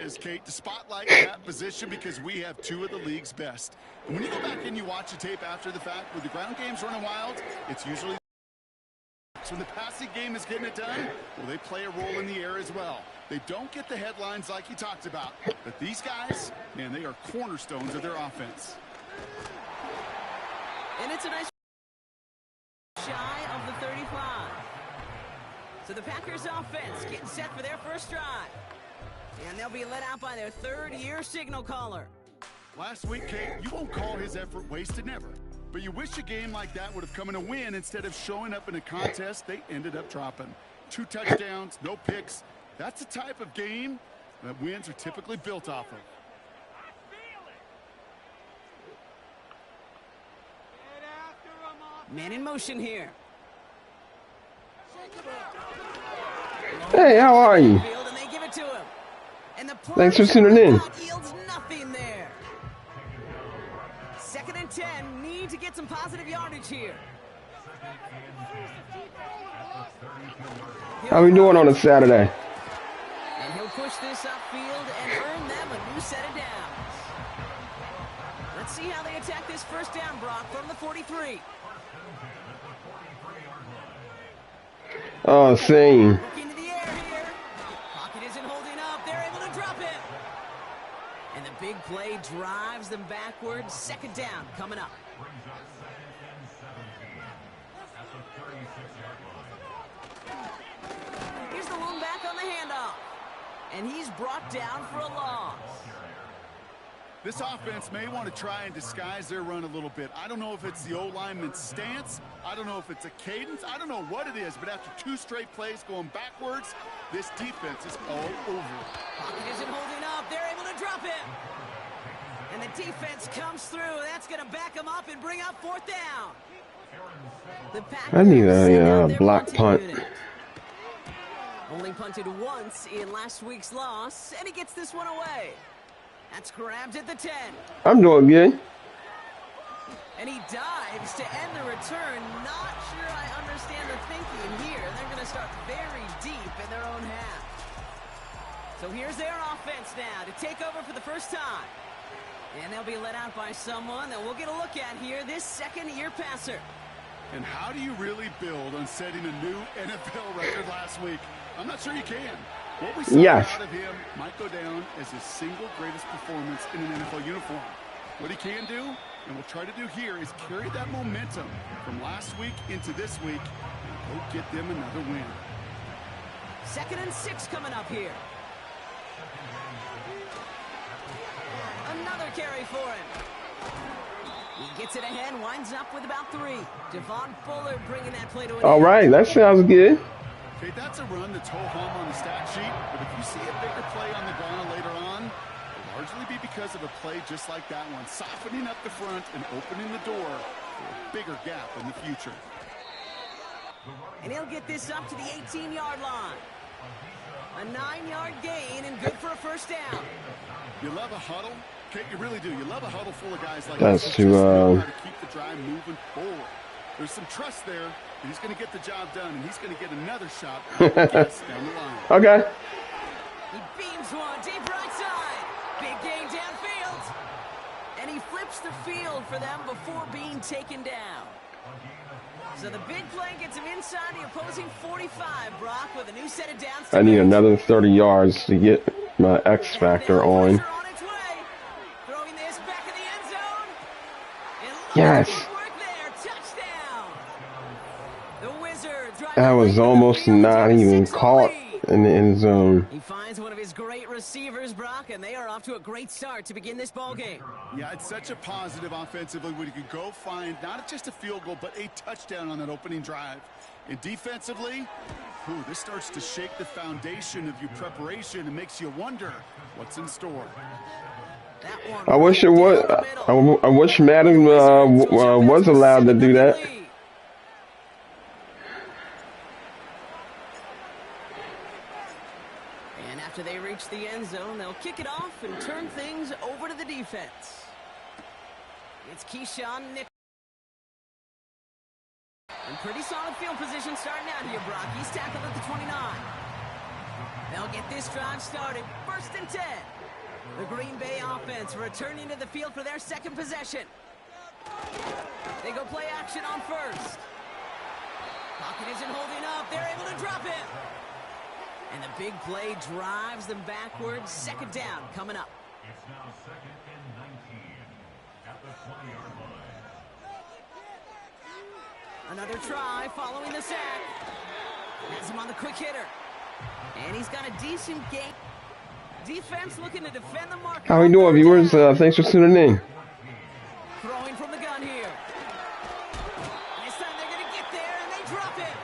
Is Kate to spotlight that position because we have two of the league's best. And when you go back and you watch the tape after the fact, with the ground games running wild, it's usually when the passing game is getting it done, well, they play a role in the air as well. They don't get the headlines like you talked about, but these guys, man, they are cornerstones of their offense. And it's a nice shy of the 35. So the Packers offense getting set for their first drive. And they'll be let out by their third-year signal caller. Last week, Kate, you won't call his effort wasted, never. But you wish a game like that would have come in a win instead of showing up in a contest they ended up dropping. 2 touchdowns, no picks. That's the type of game that wins are typically built off of. Man in motion here. Hey, how are you? And they give it to him. And the Thanks for tuning in. Yields nothing there. 2nd and 10. Need to get some positive yardage here. How we doing on a Saturday? And he'll push this upfield and earn them a new set of downs. Let's see how they attack this first down, Brock, from the 43. Oh, same. Into the air here. Pocket isn't holding up. They're able to drop it. And the big play drives them backwards. 2nd down coming up. Here's the lone back on the handoff. And he's brought down for a loss. This offense may want to try and disguise their run a little bit. I don't know if it's the O-lineman's stance. I don't know if it's a cadence. I don't know what it is, but after 2 straight plays going backwards, this defense is all over. Pocket isn't holding up. They're able to drop it. And the defense comes through. That's going to back them up and bring up 4th down. I need a block punt. Only punted once in last week's loss, and he gets this one away. That's grabbed at the 10. I'm doing good. And he dives to end the return. Not sure I understand the thinking here. They're going to start very deep in their own half. So here's their offense now to take over for the first time. And they'll be let out by someone that we'll get a look at here, this 2nd-year passer. And how do you really build on setting a new NFL record last week? I'm not sure you can. What we saw out of him might go down as his single greatest performance in an NFL uniform. What he can do, and we'll try to do here, is carry that momentum from last week into this week and go get them another win. 2nd and 6 coming up here. Another carry for him. He gets it ahead, winds up with about 3. Devon Fuller bringing that play to an All right, that sounds good. Okay, that's a run that's ho-hum on the stat sheet, but if you see a bigger play on the ground later on, it'll largely be because of a play just like that one, softening up the front and opening the door for a bigger gap in the future. And he'll get this up to the 18-yard line. A 9-yard gain and good for a first down. You love a huddle? Okay, you really do. You love a huddle full of guys like this. That's to keep the drive moving forward. There's some trust there. He's going to get the job done, and he's going to get another shot down the line. Okay. He beams one deep right side. Big gain downfield. And he flips the field for them before being taken down. So the big play gets him inside the opposing 45, Brock, with a new set of downs. I need another 30 yards to get my X factor on. Throwing this back in the end zone. Yes. That was almost not even caught in the end zone. He finds one of his great receivers, Brock, and they are off to a great start to begin this ball game. Yeah, it's such a positive offensively when you can go find not just a field goal, but a touchdown on that opening drive. And defensively, this starts to shake the foundation of your preparation and makes you wonder what's in store. I wish it was. I wish Madden was allowed to do that. After they reach the end zone, they'll kick it off and turn things over to the defense. It's Keyshawn Nick. And pretty solid field position starting out here, Brock. He's tackled at the 29. They'll get this drive started. 1st and 10. The Green Bay offense returning to the field for their second possession. They go play action on 1st. Pocket isn't holding up. They're able to drop it. And the big play drives them backwards. 2nd down coming up. It's now 2nd and 19 at the 20-yard line. Another try following the sack. Has him on the quick hitter. And he's got a decent game. Defense looking to defend the mark. How we doing, viewers? Thanks for tuning in. Throwing from the gun here. This time they're going to get there, and they drop it.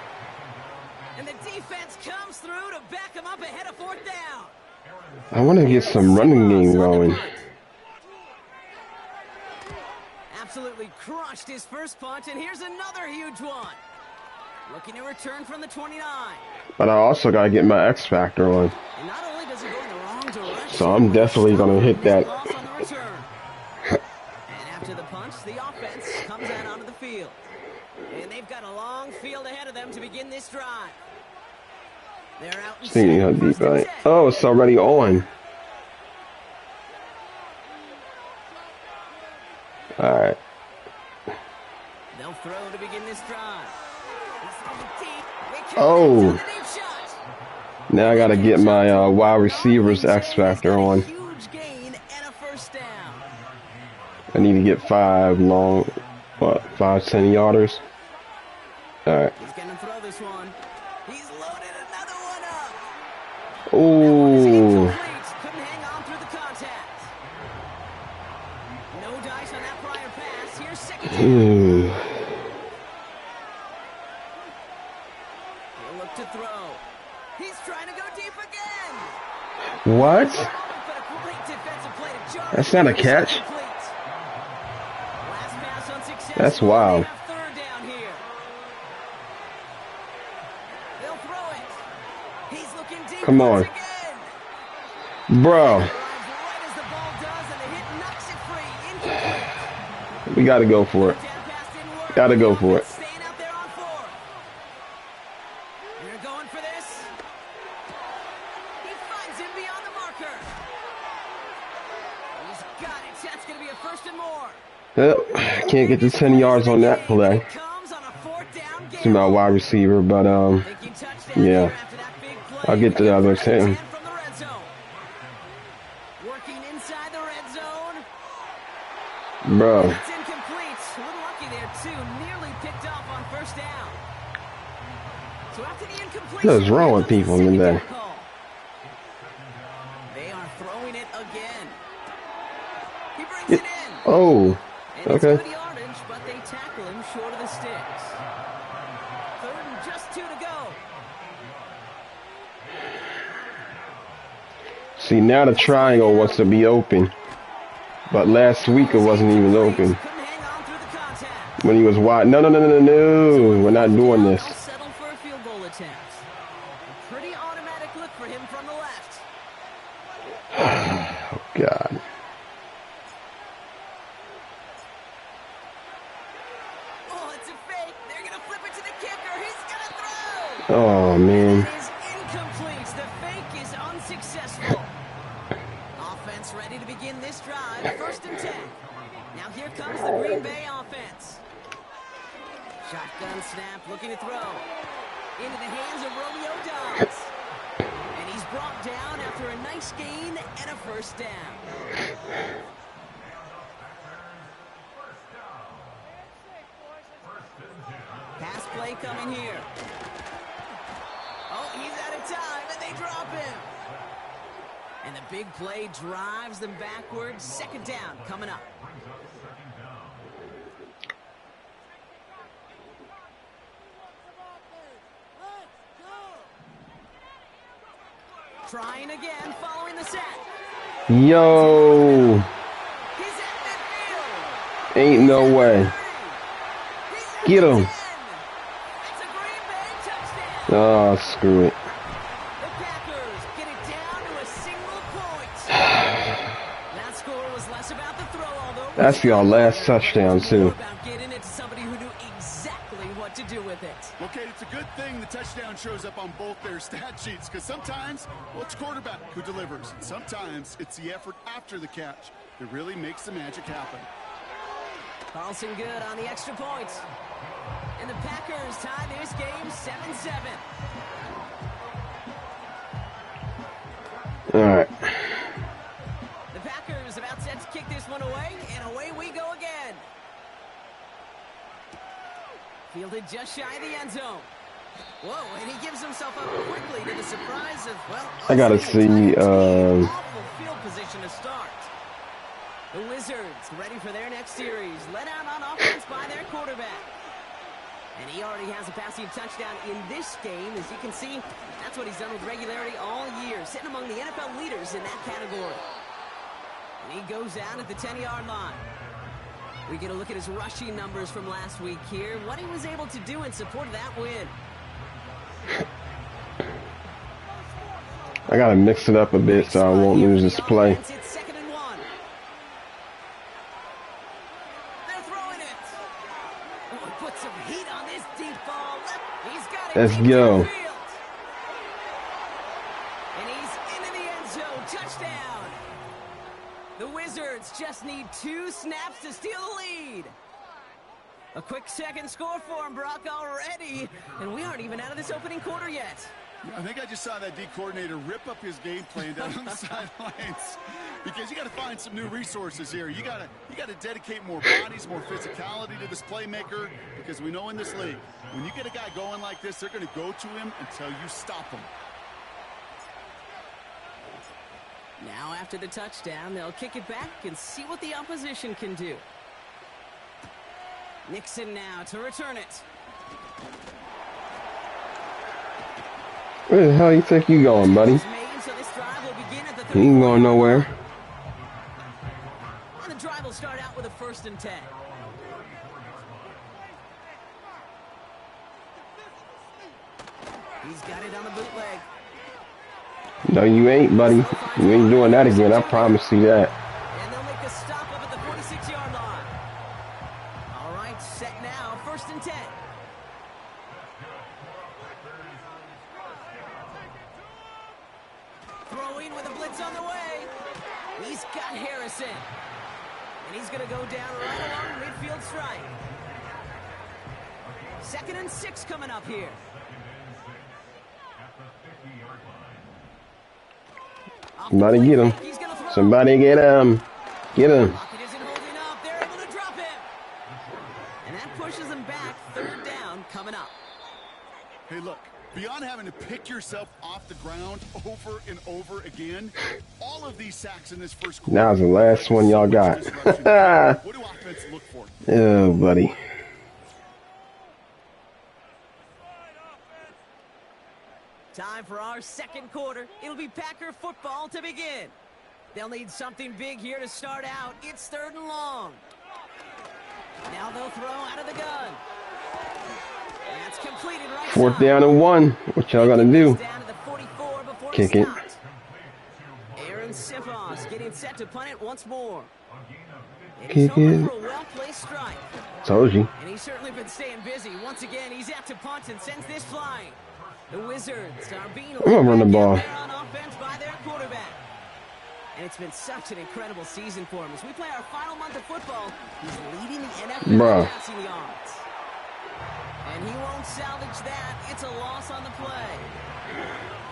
And the defense comes through to back them up ahead of 4th down. I want to get some running game going. Absolutely crushed his first punch, and here's another huge one. Looking to return from the 29. But I also got to get my X Factor on. And not only does he go in the wrong direction, So I'm definitely going to hit that. loss on the return. And after the punch, the offense comes out onto the field. And they've got a long field ahead of them to begin this drive. They're out in Seeing how second, deep 1st and I. 10. Oh, it's already on. All right. They'll throw to begin this drive. Oh. Now I got to get my wide receivers X Factor on. Huge gain and a 1st down. I need to get 5 long, 5 10-yarders. All right. He's going to throw this one. He's loaded another one up. Ooh. Couldn't hang on through the contact. No dice on that prior pass. Here's 2nd down. Ooh. He'll look to throw. He's trying to go deep again. What? But a great defensive play to charge. That's not a catch. Last pass unsuccessful. That's wild. They have 3rd down here. They'll throw it. He's looking deep Come on. once again. Bro, Drives right as the ball does, and the hit knocks it free. Incomplete. we got to go for it. Down pass didn't work. Got to go for it. Staying out there on 4th. They're going for this. He finds him beyond the marker. He's got it. That's going to be a 1st and more. Yep. Can't get the 10 yards on that play Comes on a 4th down to game. my wide receiver, but Thinking touchdown yeah. here after that big play. I'll get the other 10. From the red zone. Working inside the red zone. Bro, It's incomplete. A little lucky there, too. Nearly picked off on 1st down. So after the incompletion, what is wrong with people today? They are throwing it again. He brings it in. Oh, And it's okay. good yardage, but they tackle him short of the sticks. 3rd and just 2 to go. See, now the triangle wants to be open, but last week it wasn't even open. Couldn't hang on through the contact. When he was wide, no, we're not doing this. They'll settle for a field goal attempt. A pretty automatic look for him from the left. Oh, God. Oh, it's a fake. They're going to flip it to the kicker. He's going to throw. Oh, man. It is incomplete. The fake is unsuccessful. Offense ready to begin this drive. 1st and 10. Now here comes the Green Bay offense. Shotgun snap, looking to throw. Into the hands of Romeo Dobbs. And he's brought down after a nice gain and a 1st down. Pass play coming here. Oh, he's out of time, and they drop him. And the big play drives them backwards. 2nd down coming up. Trying again, following the sack. Yo, He's at midfield. ain't no way. He's Get him. It's a Green Bay touchdown. Oh, screw it. The Packers get it down to a single point. That score was less about the throw, although That's your last touchdown, too. about getting it to somebody who knew exactly what to do with it. it. Okay, it's a good thing the touchdown shows up on both their stat sheets because sometimes, well, it's quarterback who delivers. Sometimes it's the effort after the catch that really makes the magic happen. Carlson good on the extra points. And the Packers tie this game 7-7. All right. The Packers about set to kick this one away, and away we go again. Fielded just shy of the end zone. Whoa, and he gives himself up quickly to the surprise of, well, I gotta see, awful field position to start. The Wizards ready for their next series, led out on offense by their quarterback. And he already has a passing touchdown in this game. As you can see, that's what he's done with regularity all year, sitting among the NFL leaders in that category. And he goes out at the 10-yard line. We get a look at his rushing numbers from last week here, what he was able to do in support of that win. I gotta mix it up a bit so I won't lose this play. It's 2nd and 1. They're throwing it. Oh, he put some heat on this deep ball. He's got it. Let's deep go. downfield. And he's into the end zone. Touchdown. The Wizards just need 2 snaps to steal the lead. A quick second score for him, Brock, already. And we aren't even out of this opening quarter yet. I think I just saw that D coordinator rip up his game plan down on the sidelines because you got to find some new resources here. You got to dedicate more bodies, more physicality to this playmaker because we know in this league, when you get a guy going like this, they're going to go to him until you stop him. Now after the touchdown, they'll kick it back and see what the opposition can do. Nixon now to return it. Where the hell you think you going, buddy? So this drive will begin at the You ain't going nowhere. And the drive will start out with a 1st and 10. He's got it on the bootleg. No, you ain't, buddy. You ain't doing that again. I promise you that. And they'll make a stop up at the 46-yard line. All right, set now, 1st and 10. Throwing with a blitz on the way. He's got Harrison. And he's going to go down right along midfield strike. 2nd and 6 coming up here. Somebody get him. Somebody get him. Get him. Pocket isn't holding up. They're able to drop him. And that pushes them back. 3rd down coming up. Hey, look, beyond having to pick yourself off the ground over and over again, all of these sacks in this first quarter. Now's the last one y'all got. What do offense look for? Oh, buddy. Time for our 2nd quarter. It'll be Packer football to begin. They'll need something big here to start out. It's 3rd and long. Now they'll throw out of the gun. That's completed right 4th side. down and 1. What y'all gonna do? Down to the 44 before Kick he it. stopped. Aaron Sipos getting set to punt it once more. And he's Kick hoping it. for a well-placed strike. Told you. And he's certainly been staying busy. Once again, he's out to punt and sends this flying. The Wizards are being I'm gonna run the ball. on offense by their quarterback. And it's been such an incredible season for him. As we play our final month of football, he's leading the NFL Bruh. in passing yards. And he won't salvage that. It's a loss on the play.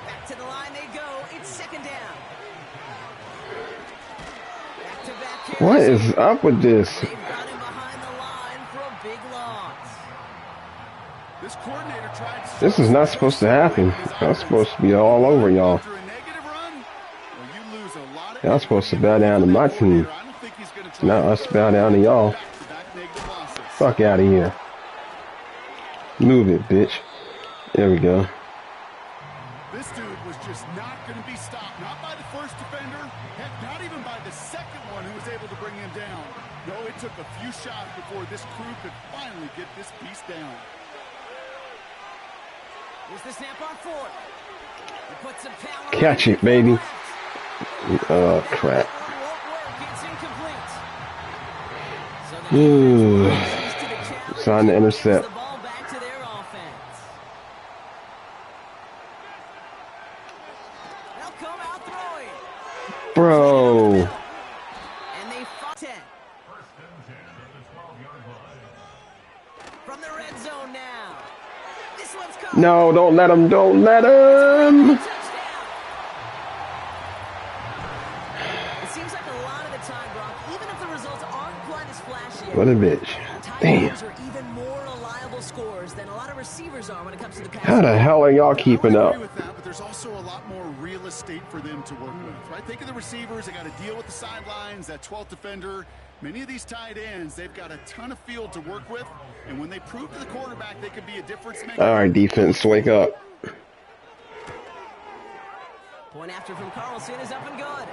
Back to the line they go. It's 2nd down. Back-to-back What carries. is up with this? They've got him behind the line for a big loss. This coordinator tried so This is not supposed to happen. I'm supposed to be all over y'all. After a negative run, well, you lose a lot of Y'all supposed to bow down to my team. I don't think he's gonna try Not us bow down to y'all. back-to-back negative losses. Fuck out of here. Move it, bitch. There we go. This dude was just not going to be stopped. Not by the first defender. Heck, not even by the second one who was able to bring him down. No, it took a few shots before this crew could finally get this piece down. Here's the snap on 4th. He puts some power Catch on it, baby. left. Oh, crap. That one won't work. It's incomplete. So the defense rises to the challenge Time to and intercept. gives the ball back to their offense. come out throwing. Bro. And they fought 10. From the red zone now. This one's caught. No, don't let him. Don't let him. Touchdown. It seems like a lot of the time, Brock, even if the results aren't quite as flashy, What a bitch. tight Damn. ends are even more reliable scorers than a lot of receivers are when it comes to the pass. How the hell are y'all keeping I up? agree with that, but there's also a lot more real estate for them to work with, right? Think of the receivers. They got to deal with the sidelines, that 12th defender. Many of these tight ends, they've got a ton of field to work with, and when they prove to the quarterback they could be a difference maker. All right, defense, wake up. Point after from Carlson is up and good.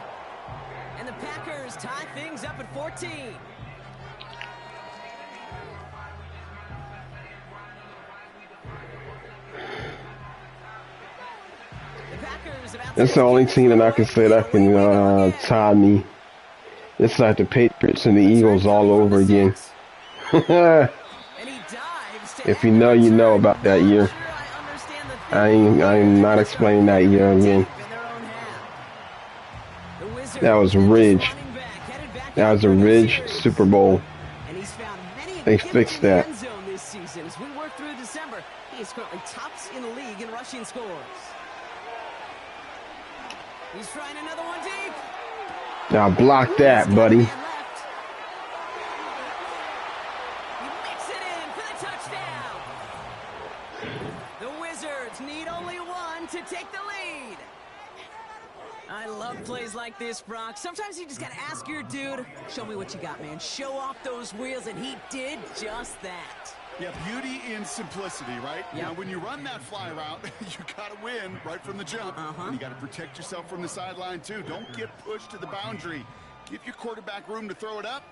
And the Packers tie things up at 14. The Packers have That's the only team that I can say that can tie me. It's like the Patriots and the Eagles all over again. And he dives to If you know, you know about that year. Sure, I understand the I'm not explaining that year again. in their own half. The Wizards That was and this Ridge. running back headed back That out was a for the Ridge series. Super Bowl. And he's found many They gifts fixed in the that. end zone this season. As we work through December, he is currently tops in the league in rushing scores. He's trying another one deep. Now block He's that, got buddy. a man left. He makes it in for the touchdown. The Wizards need only one to take the lead. I love plays like this, Brock. Sometimes you just got to ask your dude, show me what you got, man. Show off those wheels, and he did just that. Yeah, beauty in simplicity, right? Yeah. Now, when you run that fly route, you got to win right from the jump. And you got to protect yourself from the sideline, too. Don't get pushed to the boundary. Give your quarterback room to throw it up,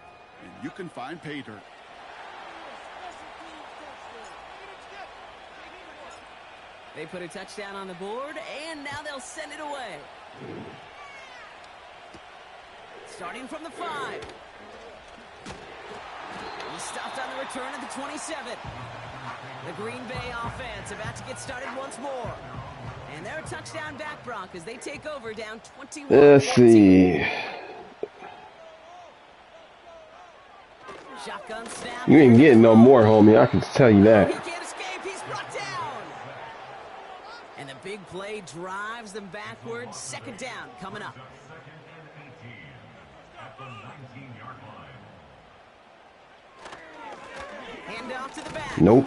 and you can find pay dirt. They put a touchdown on the board, and now they'll send it away. Starting from the 5. He stopped on the return at the 27. The Green Bay offense about to get started once more. And they're a touchdown back, Brock, as they take over down 21-14. Let's see. Shotgun snap. You ain't getting no more, homie. I can tell you He that. can't escape. He's brought down. And the big play drives them backwards. Second down coming up. Hand off to the back. Nope.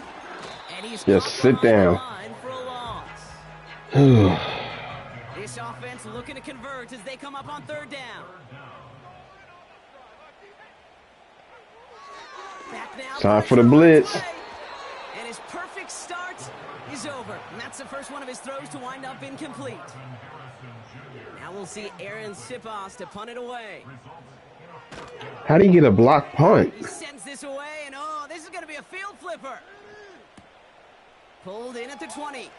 And he's Just caught sit behind the down. line for a loss. This offense looking to convert as they come up on third down. Back now. Time for the pressure on blitz. play. And his perfect start is over. And that's the first one of his throws to wind up incomplete. Now we'll see Aaron Siposs to punt it away. How do you get a block punt? He sends this away, and oh, this is going to be a field flipper. Pulled in at the 20.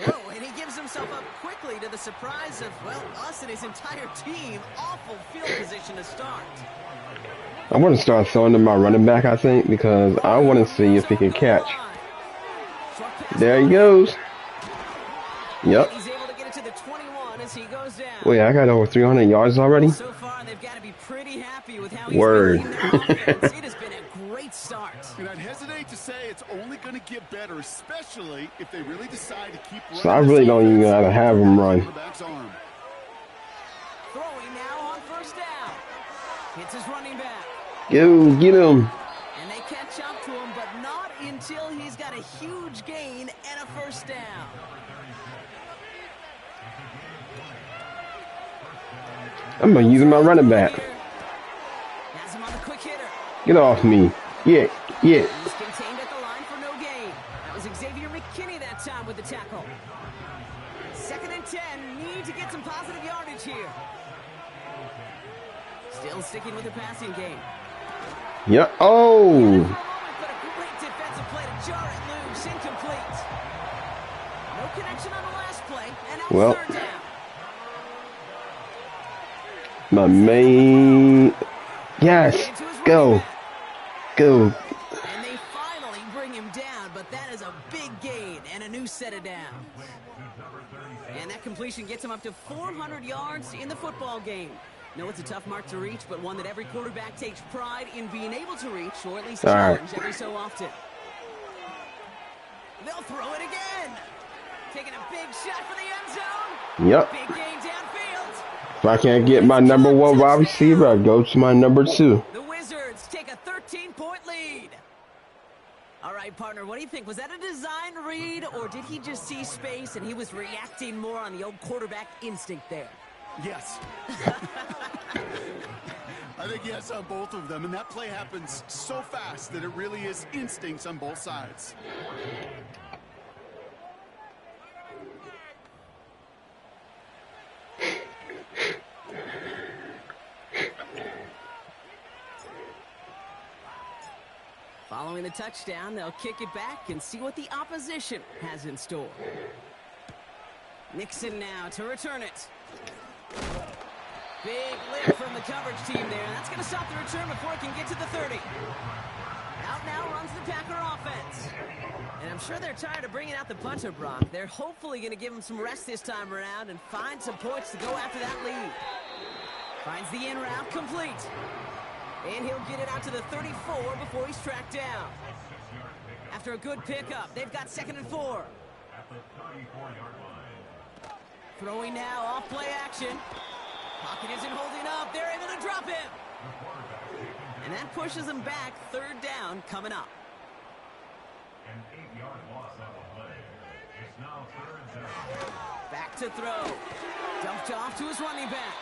Whoa, and he gives himself up quickly to the surprise of, well, us and his entire team. Awful field position to start. I want to start throwing to my running back, I think, because I want to see if he can catch. There he goes. Yep. He's able to get it to the 21 as he goes down. Wait, I got over 300 yards already? So far, they've got to be pretty happy with how he's Word. been leading their offense. It has been a great start. And I'd hesitate to say it's only going to get better, especially if they really decide to keep running. So I really don't even gotta have him run. Quarterback's arm. Throwing now on first down. Hits his running back. Go, get him. And they catch up to him, but not until he's got a huge gain and a first down. I'm going to use my running back. Has him on the quick hitter. Get off me. Yeah, yeah. He's contained at the line for no gain. That was Xavier McKinney that time with the tackle. 2nd and 10. Need to get some positive yardage here. Still sticking with the passing game. Yeah. Oh. But a great defensive play to jar it loose. Incomplete. No connection on the last play. And now Well. third down. My main. Yes. Go. Go. And they finally bring bring him down, but that is a big gain and a new set of downs. And that completion gets him up to 400 yards in the football game. No, it's a tough mark to reach, but one that every quarterback takes pride in being able to reach, or at least challenge every so often. They'll throw it again. Taking a big shot for the end zone. Yep. Big gain downfield. If I can't get my number 1 wide receiver, I go to my number 2. The Wizards take a 13-point lead. All right, partner, what do you think? Was that a design read, or did he just see space and he was reacting more on the old quarterback instinct there? Yes. I think yes on both of them, and that play happens so fast that it really is instincts on both sides. Following the touchdown, they'll kick it back and see what the opposition has in store. Nixon now to return it. Big lift from the coverage team there, and that's going to stop the return before it can get to the 30. Out now runs the Packer offense. And I'm sure they're tired of bringing out the punter, Brock. They're hopefully going to give him some rest this time around and find some points to go after that lead. Finds the in route complete. And he'll get it out to the 34 before he's tracked down. After a good pickup, they've got 2nd and 4. At the 34-yard line. Throwing now off play action. Pocket isn't holding up. They're able to drop him. And that pushes them back. 3rd down coming up. An 8-yard loss on the play. It's now 3rd down. Back to throw. Dumped off to his running back.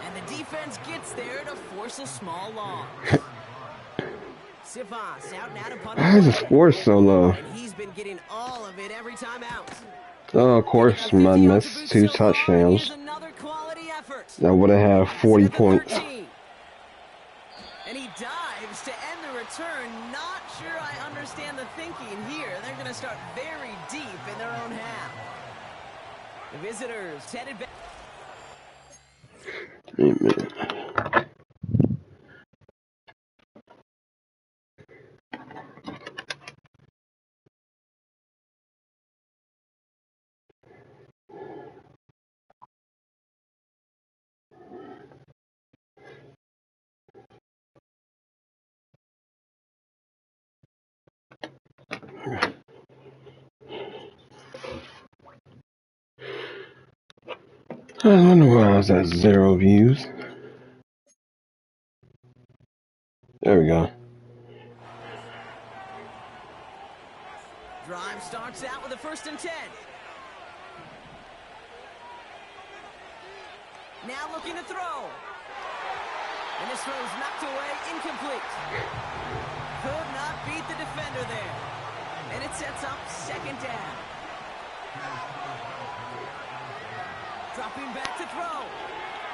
And the defense gets there to force a small loss. Sivas out now to punt. Why is the score so low? And he's been getting all of it every time out. Oh, of course, I missed 2 touchdowns. I would have had 40 points. And he dives to end the return. Not sure I understand the thinking here. They're going to start very deep in their own half. The visitors headed back. Wait a minute. I wonder why I was at 0 views. There we go. Drive starts out with a 1st and 10. Now looking to throw. And this throw's knocked away, incomplete. Could not beat the defender there. And it sets up 2nd down. Dropping back to throw.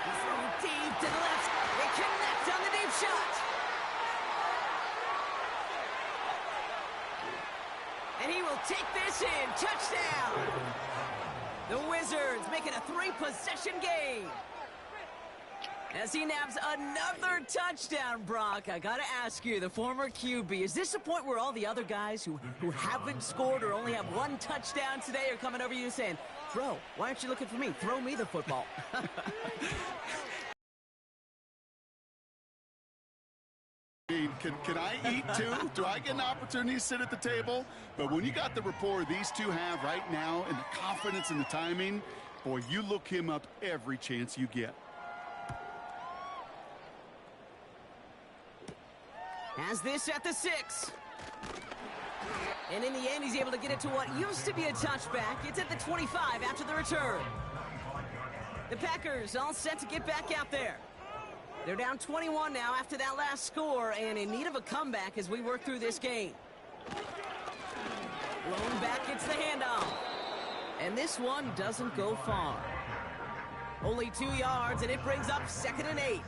He's throwing deep to the left. They connect on the deep shot. And he will take this in. Touchdown. The Wizards making a 3-possession game. As he nabs another touchdown, Brock, I got to ask you, the former QB, is this a point where all the other guys who haven't scored or only have 1 touchdown today are coming over to you saying, bro, why aren't you looking for me? Throw me the football. Can I eat too? Do I get an opportunity to sit at the table? But when you got the rapport these two have right now and the confidence and the timing, boy, you look him up every chance you get. Has this at the 6. And in the end, he's able to get it to what used to be a touchback. It's at the 25 after the return. The Packers all set to get back out there. They're down 21 now after that last score and in need of a comeback as we work through this game. Blown back gets the handoff. And this one doesn't go far. Only 2 yards, and it brings up 2nd and 8.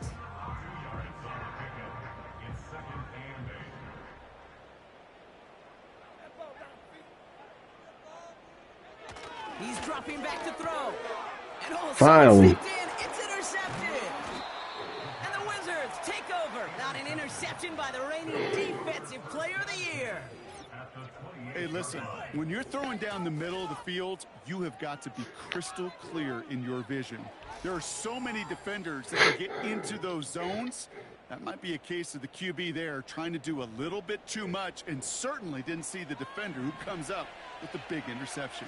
He's dropping back to throw. And finally, it's intercepted. And the Wizards take over. Not an interception by the reigning defensive player of the year. Hey, listen, when you're throwing down the middle of the field, you have got to be crystal clear in your vision. There are so many defenders that can get into those zones. That might be a case of the QB there trying to do a little bit too much and certainly didn't see the defender who comes up with the big interception.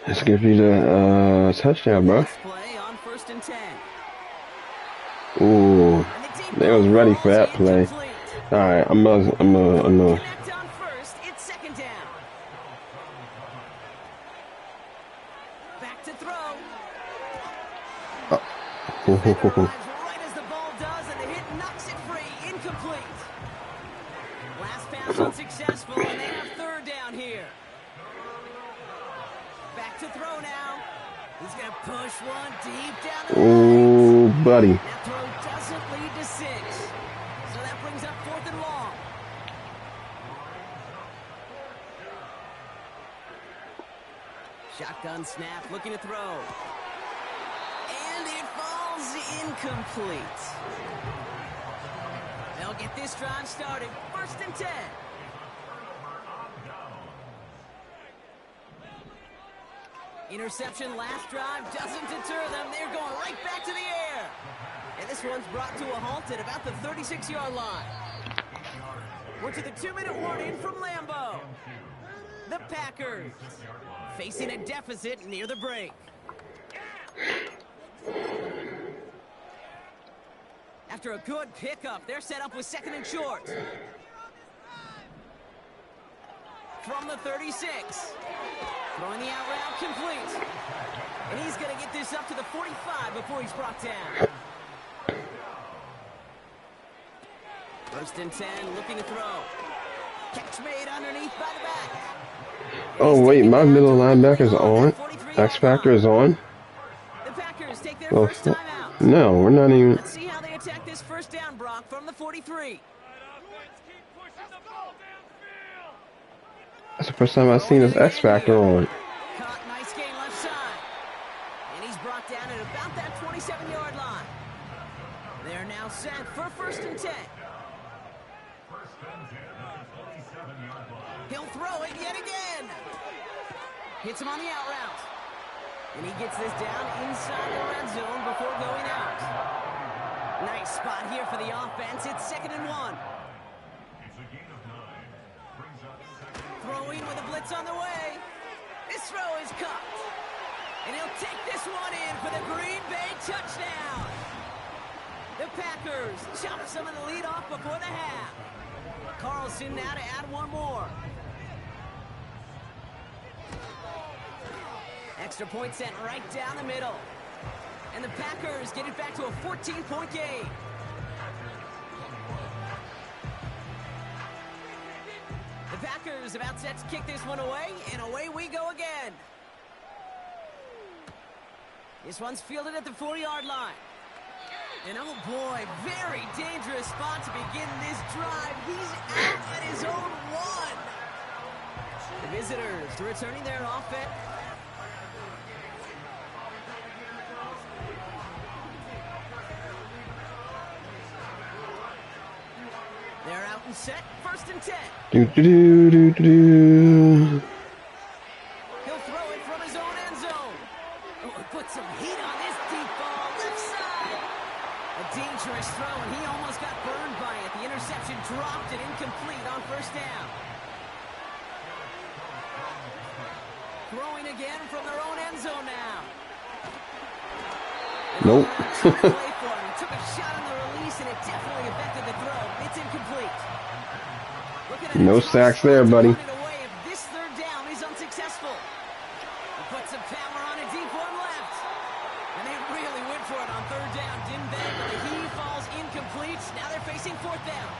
Let's give you the touchdown, bro. Play on 1st and 10. Ooh, they was ready for that play. All right, I'm Connect on 1st, it's 2nd down. Back to throw. Right as the ball does, and the hit knocks it free. Incomplete. Last pass unsuccessful, and they have 3rd down here. Back to throw now. He's going to push one deep down the line. Ooh, buddy. That throw doesn't lead to 6. So that brings up 4th and long. Shotgun snap, looking to throw. And it falls incomplete. They'll get this drive started. 1st and 10. Interception last drive doesn't deter them. They're going right back to the air. And this one's brought to a halt at about the 36-yard line. We're to the 2-minute warning from Lambeau. The Packers facing a deficit near the break. After a good pickup, they're set up with 2nd and short. From the 36. Throwing the out route complete. And he's going to get this up to the 45 before he's brought down. 1st and 10, looking to throw. Catch made underneath by the back. Oh, wait, my middle linebacker's on. X Factor is on. The Packers take their first time out. No, we're not even. Let's see how they attack this 1st down, Brock, from the 43. That's the first time I've seen this X Factor on. Caught, nice gain left side. And he's brought down at about that 27-yard line. They're now set for 1st and 10. He'll throw it yet again. Hits him on the out route. And he gets this down inside the red zone before going out. Nice spot here for the offense. It's 2nd and 1. Throwing with a blitz on the way. This throw is caught. And he'll take this one in for the Green Bay touchdown. The Packers chop some of the lead off before the half. Carlson now to add one more. Extra point sent right down the middle. And the Packers get it back to a 14-point game. The Packers about set to kick this one away, and away we go again. This one's fielded at the 4-yard line. And oh boy, very dangerous spot to begin this drive. He's out at his own 1. The visitors returning their offense. They're out and set, 1st and 10. Do do do do do. He'll throw it from his own end zone. Oh, put some heat on this deep ball, left side. A dangerous throw, and he almost got burned by it. The interception dropped it incomplete on 1st down. Throwing again from their own end zone now. Nope. Took a shot on the release, and it definitely affected the throw. It's incomplete. No sacks there, buddy. If this 3rd down is unsuccessful. He put some power on a deep one left. And they really went for it on 3rd down, didn't they? But the heave falls incomplete. Now they're facing 4th down.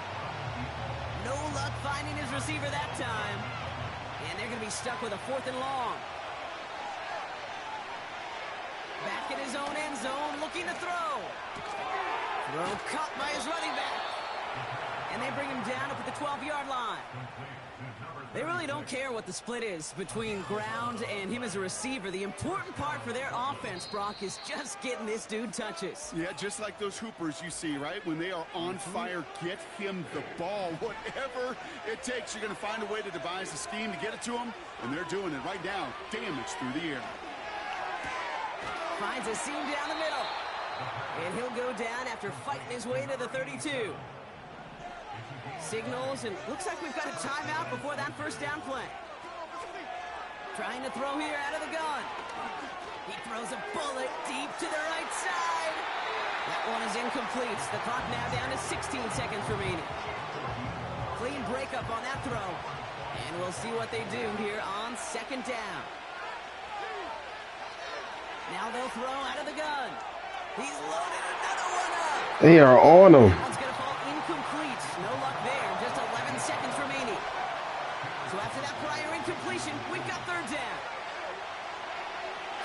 No luck finding his receiver that time. And they're going to be stuck with a 4th and long. Back in his own end zone, looking to throw. Throw caught by his running back. And they bring him down up at the 12-yard line. They really don't care what the split is between ground and him as a receiver. The important part for their offense, Brock, is just getting this dude touches. Yeah, just like those hoopers you see, right? When they are on fire, get him the ball. Whatever it takes, you're going to find a way to devise a scheme to get it to him, and they're doing it right now. Damage through the air. Finds a seam down the middle. And he'll go down after fighting his way to the 32. Signals, and looks like we've got a timeout before that first down play. Trying to throw here out of the gun. He throws a bullet deep to the right side. That one is incomplete. The clock now down to 16 seconds remaining. Clean breakup on that throw. And we'll see what they do here on second down. Now they'll throw out of the gun. He's loaded another one up. They are on him. One's going to fall incomplete. No luck there. Just 11 seconds remaining. So after that prior incompletion, we've got third down.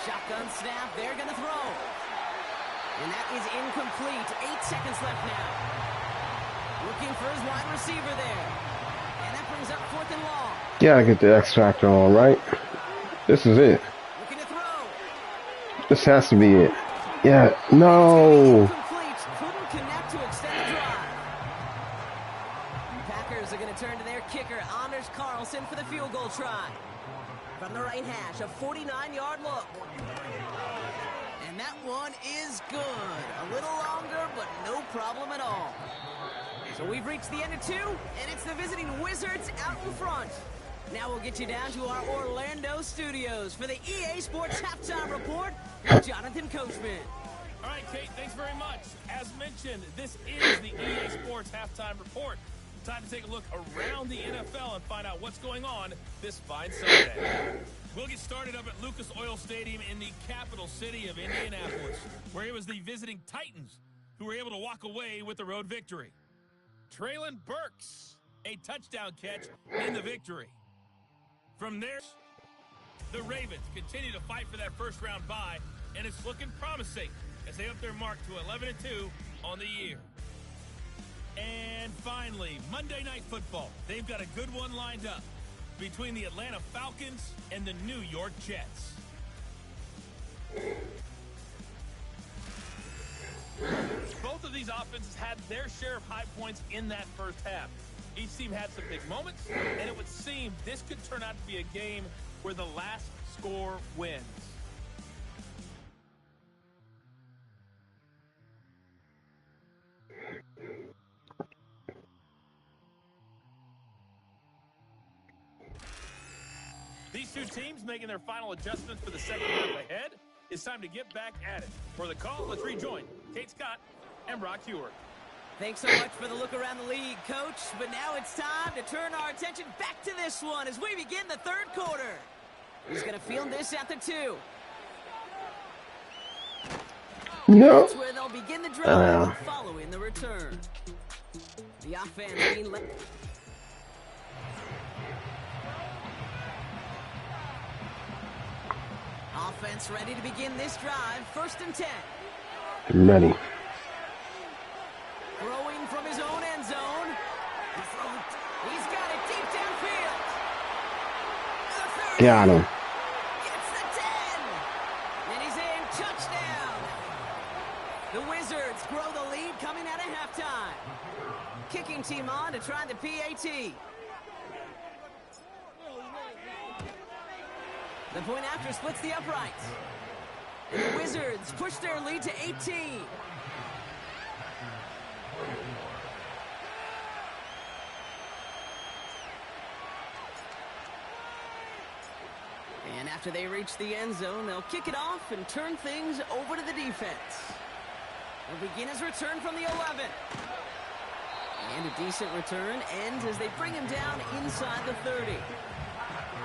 Shotgun snap. They're going to throw. And that is incomplete. 8 seconds left now. Looking for his wide receiver there. And that brings up fourth and long. Gotta get the X Factor on, right? This is it. Looking to throw. This has to be it. Yeah, no. Couldn't connect to extend the drive. Packers are going to turn to their kicker, Anders Carlson, for the field goal try. From the right hash, a 49-yard look. And that one is good. A little longer, but no problem at all. So we've reached the end of 2, and it's the visiting Wizards out in front. Now we'll get you down to our Orlando studios for the EA Sports Halftime Report with Jonathan Coachman. All right, Kate, thanks very much. As mentioned, this is the EA Sports Halftime Report. Time to take a look around the NFL and find out what's going on this fine Sunday. We'll get started up at Lucas Oil Stadium in the capital city of Indianapolis, where it was the visiting Titans who were able to walk away with the road victory. Traylon Burks, a touchdown catch in the victory. From there, the Ravens continue to fight for that first-round bye, and it's looking promising as they up their mark to 11-2 on the year. And finally, Monday Night Football. They've got a good one lined up between the Atlanta Falcons and the New York Jets. Both of these offenses had their share of high points in that first half. Each team had some big moments, and it would seem this could turn out to be a game where the last score wins. These two teams making their final adjustments for the second half ahead. It's time to get back at it. For the call, let's rejoin Kate Scott and Brock Heward. Thanks so much for the look around the league, Coach. But now it's time to turn our attention back to this one as we begin the third quarter. Who's going to field this at the 2? No. That's where they'll begin the drive following the return. The offense being left. Offense ready to begin this drive. First and 10. I'm ready. Throwing from his own end zone. He's got it deep downfield. Got him. Gets the 10. And he's in. Touchdown. The Wizards grow the lead coming out of halftime. Kicking team on to try the PAT. The point after splits the uprights. And the Wizards push their lead to 18. And after they reach the end zone, they'll kick it off and turn things over to the defense. They'll begin his return from the 11. And a decent return ends as they bring him down inside the 30.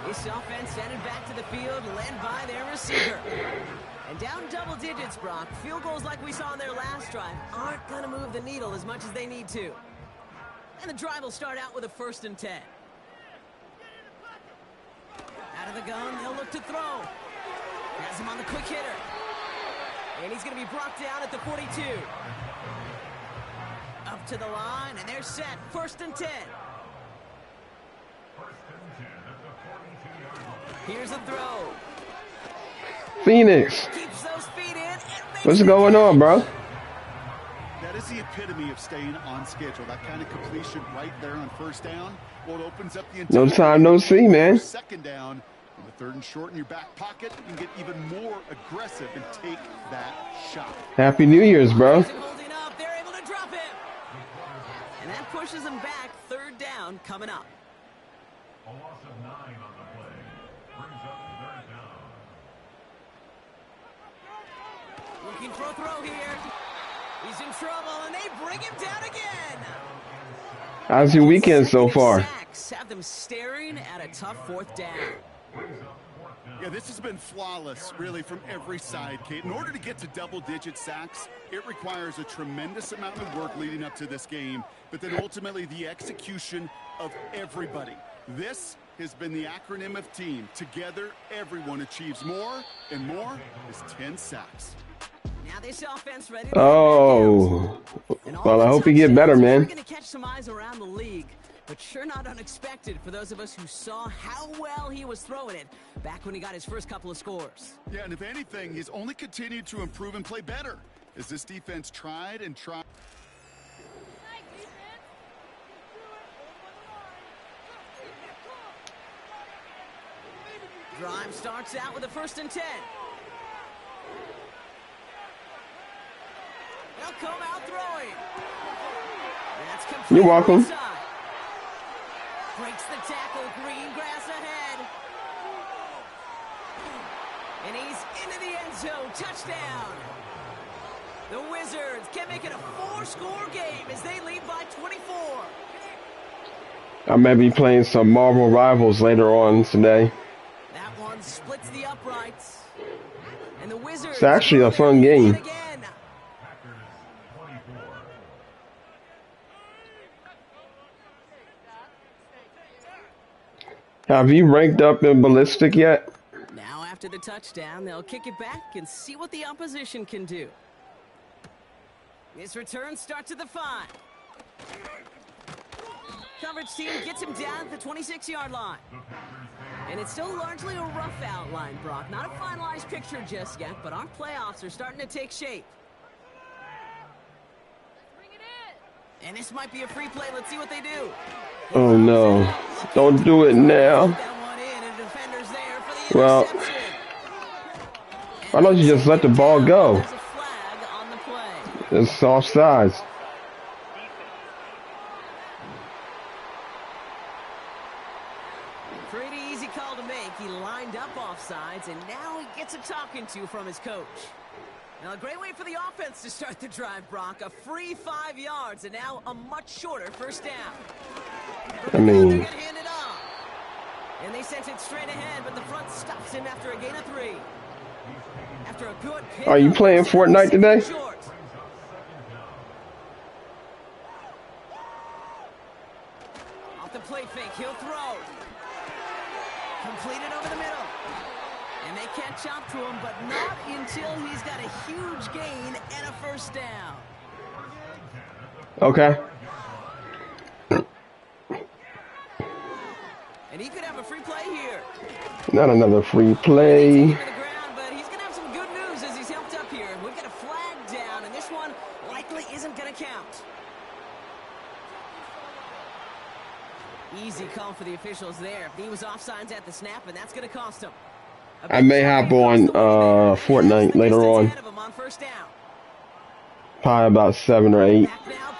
This offense sent it back to the field, led by their receiver. And down double digits, Brock. Field goals like we saw in their last drive aren't going to move the needle as much as they need to. And the drive will start out with a 1st and 10. Out of the gun, they'll look to throw. Has him on the quick hitter. And he's going to be brought down at the 42. Up to the line, and they're set. 1st and 10. First and 10. Here's a throw. Phoenix. Keeps those feet in and makes What's the going on, bro? That is the epitome of staying on schedule. That kind of completion right there on first down. Well, it opens up the entire No time, no see, man. second down. And the third and short in your back pocket, you can get even more aggressive and take that shot. Happy New Year's, bro. Holding up, they're able to drop him. And that pushes them back. Third down coming up. A loss of 9 on the play. Brings up third down. Looking for a throw here. He's in trouble, and they bring him down again. How's your weekend so far? Sacks have them staring at a tough fourth down. Yeah, this has been flawless, really, from every side, Kate. In order to get to double-digit sacks, it requires a tremendous amount of work leading up to this game, but then ultimately the execution of everybody. This has been the acronym of team. Together, everyone achieves more, and more is 10 sacks. Now this offense ready. Oh. Well, I hope you get better, man. We're going to catch some eyes around the league, but sure not unexpected for those of us who saw how well he was throwing it back when he got his first couple of scores. Yeah, and if anything, he's only continued to improve and play better as this defense tried and tried. Drive starts out with a 1st and 10. They'll come out throwing. That's complete. You're welcome. Breaks the tackle. Green grass ahead. And he's into the end zone. Touchdown. The Wizards can make it a 4-score game as they lead by 24. I may be playing some Marvel Rivals later on today. That one splits the uprights. And the Wizards. It's actually a fun game. Again. Have you ranked up in Ballistic yet? Now after the touchdown, they'll kick it back and see what the opposition can do. This return starts at the 5. Coverage team gets him down at the 26-yard line. And it's still largely a rough outline, Brock. Not a finalized picture just yet, but our playoffs are starting to take shape. And this might be a free play. Let's see what they do. Oh no. Don't do it now. Well, why don't you just let the ball go? It's offsides. Pretty easy call to make. He lined up offsides, and now he gets a talking to from his coach. Now, a great way for the offense to start the drive, Brock. A free 5 yards, and now a much shorter first down. I mean, and they sent it straight ahead, but the front stops him after a gain of 3. After a good pick, are you playing Fortnite today? Off the play fake, he'll throw. Completed over the middle. And they catch up to him, but not until he's got a huge gain and a first down. Okay. And he could have a free play here. Not another free play. But he's going to have some good news as he's helped up here. We've got a flag down, and this one likely isn't going to count. Easy call for the officials there. He was offsides at the snap, and that's going to cost him. I may hop on Fortnite later on. Probably about 7 or 8. Now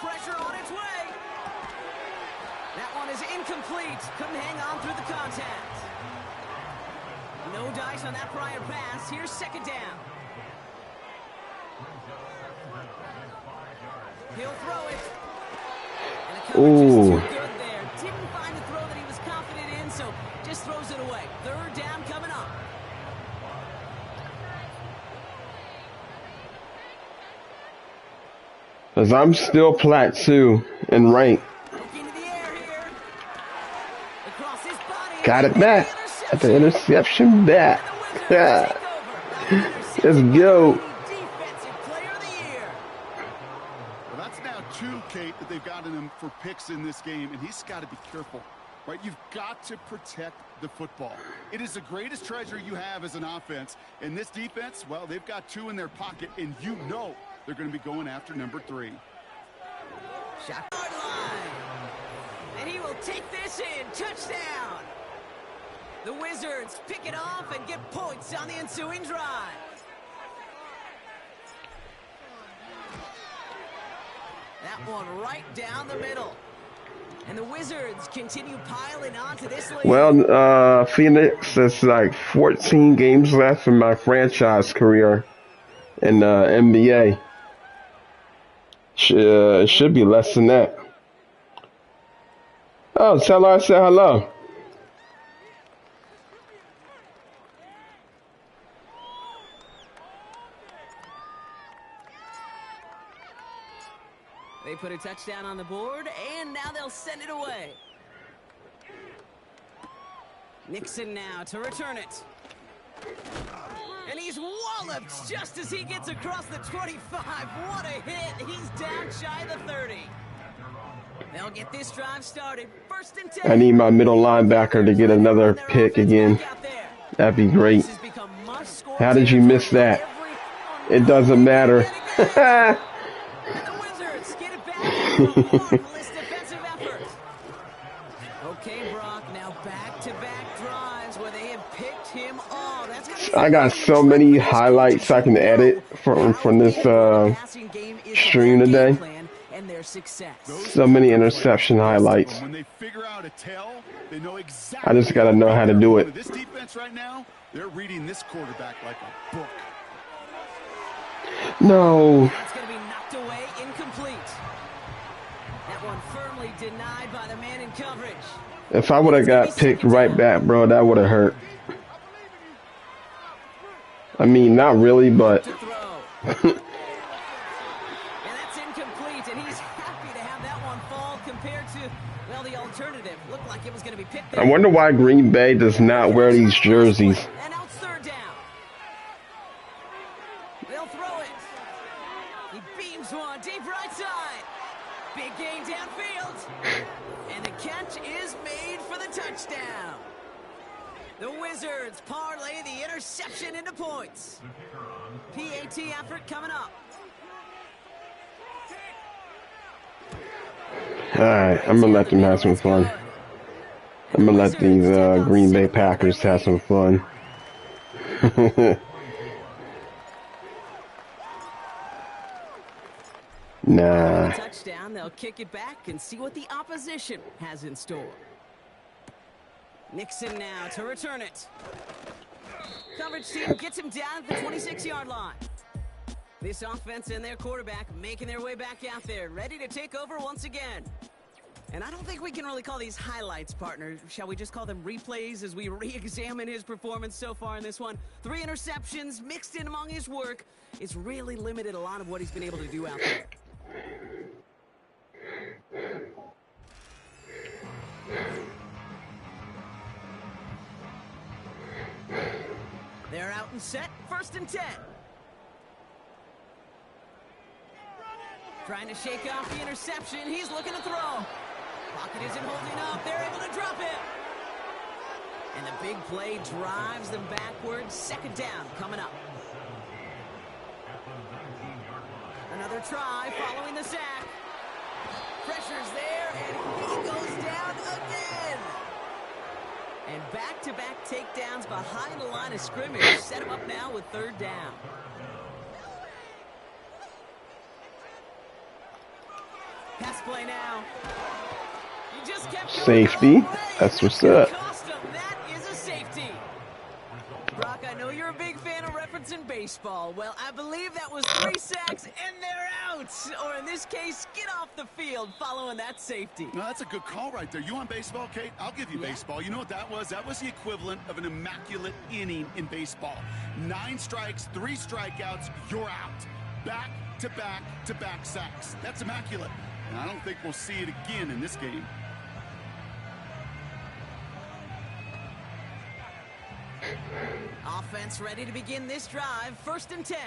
pressure on its way. That one is incomplete. Couldn't hang on through the contact. No dice on that prior pass. Here's second down. He'll throw it. And the coverage is too good there. Didn't find the throw that he was confident in, so just throws it away. Third down coming up. Because I'm still plat 2 in rank. Got it back. At the interception back. Yeah. Let's go. Well, that's now 2, Kate, that they've gotten him for picks in this game, and he's got to be careful. right? You've got to protect the football. It is the greatest treasure you have as an offense. And this defense, well, they've got 2 in their pocket, and you know they're going to be going after number 3. Shot line. And he will take this in. Touchdown. The Wizards pick it off and get points on the ensuing drive. That one right down the middle. And the Wizards continue piling onto this lead. Well, Phoenix, it's like 14 games left in my franchise career in NBA. It should be less than that. Oh, tell her I said hello. They put a touchdown on the board, and now they'll send it away. Nixon now to return it. And he's walloped just as he gets across the 25. What a hit. He's down shy of the 30. They'll get this drive started. First and 10. I need my middle linebacker to get another pick again. That'd be great. How did you miss that? It doesn't matter. Defensive effort. Okay, Brock, now back-to-back drives where they have picked him off. I got so many highlights I can edit from this stream today. So many interception highlights. When they figure out a tell, they know exactly. I just got to know how to do it. This defense right now, they're reading this quarterback like a book. No. That's going to be knocked away, incomplete. That one firmly denied by the man in coverage. If I would have got picked right back, bro, that would have hurt. I mean, not really, but. And that's incomplete, and he's happy to have that one fall compared to, well, the alternative. Looked like it was going to be picked there. I wonder why Green Bay does not wear these jerseys. And now it's third down. They'll throw it. He beams one deep right side. Big gain downfield. And the catch is made for the touchdown. The Wizards parlay the interception into points. PAT effort coming up. Alright, I'm going to let them have some fun. I'm going to let these Green Bay Packers have some fun. Nah. Touchdown, they'll kick it back and see what the opposition has in store. Nixon now to return it. Coverage team gets him down at the 26-yard line. This offense and their quarterback making their way back out there, ready to take over once again. And I don't think we can really call these highlights, partner. Shall we just call them replays as we re-examine his performance so far in this one? 3 interceptions mixed in among his work. It's really limited a lot of what he's been able to do out there. They're out and set. First and 10. Trying to shake off the interception. He's looking to throw. Pocket isn't holding up. They're able to drop it. And the big play drives them backwards. Second down coming up. Another try following the sack. Pressure's there, and he goes down again. And back-to-back takedowns behind the line of scrimmage set him up now with third down. Pass play now. He just kept Safety. That's what's up. That is a safety. Brock, I know you're a big fan of referencing baseball. Well, I believe that was 3 sacks, and they're out. Or in this case, get off the field following that safety. No, that's a good call right there. You want baseball, Kate? I'll give you baseball. You know what that was? That was the equivalent of an immaculate inning in baseball. 9 strikes, 3 strikeouts, you're out. Back-to-back-to-back sacks. That's immaculate. And I don't think we'll see it again in this game. Offense ready to begin this drive. First and 10.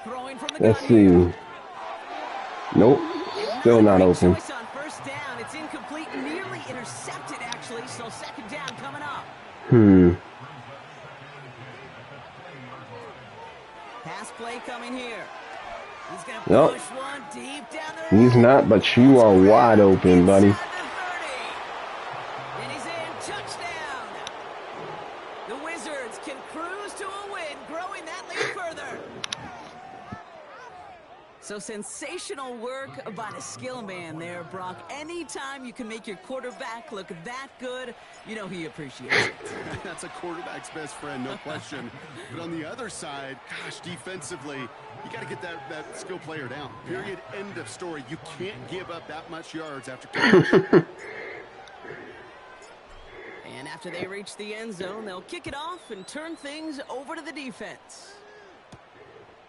Throwing from the Let's gun see. here. Nope. Still not Great open. choice on first down. It's incomplete, nearly intercepted actually, so second down coming up. Pass play coming here. He's going to Nope. push one deep down the He's road. not, but you are wide open, buddy. Inside the 30. And he's in. Touchdown. The Wizards can cruise to a win, growing that lead further. So sensational work by the skill man there, Brock. Anytime you can make your quarterback look that good, you know he appreciates it. That's a quarterback's best friend, no question. But on the other side, gosh, defensively, you got to get that skill player down. Period. End of story. You can't give up that much yards after catch. And after they reach the end zone, they'll kick it off and turn things over to the defense.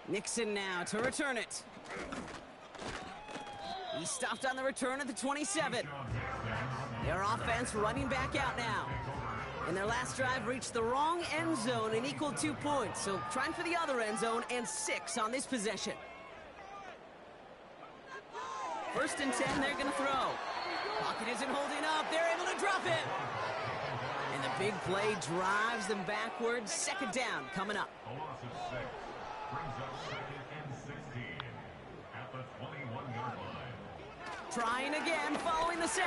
Nixon now to return it. He stopped on the return at the 27. Their offense running back out now. And their last drive reached the wrong end zone and equaled 2 points. So trying for the other end zone and 6 on this possession. First and 10, they're going to throw. Pocket isn't holding up. They're able to drop it. And the big play drives them backwards. Second down coming up. A loss of 6 brings up 2nd and 16 at the 21-yard line. Trying again, following the set.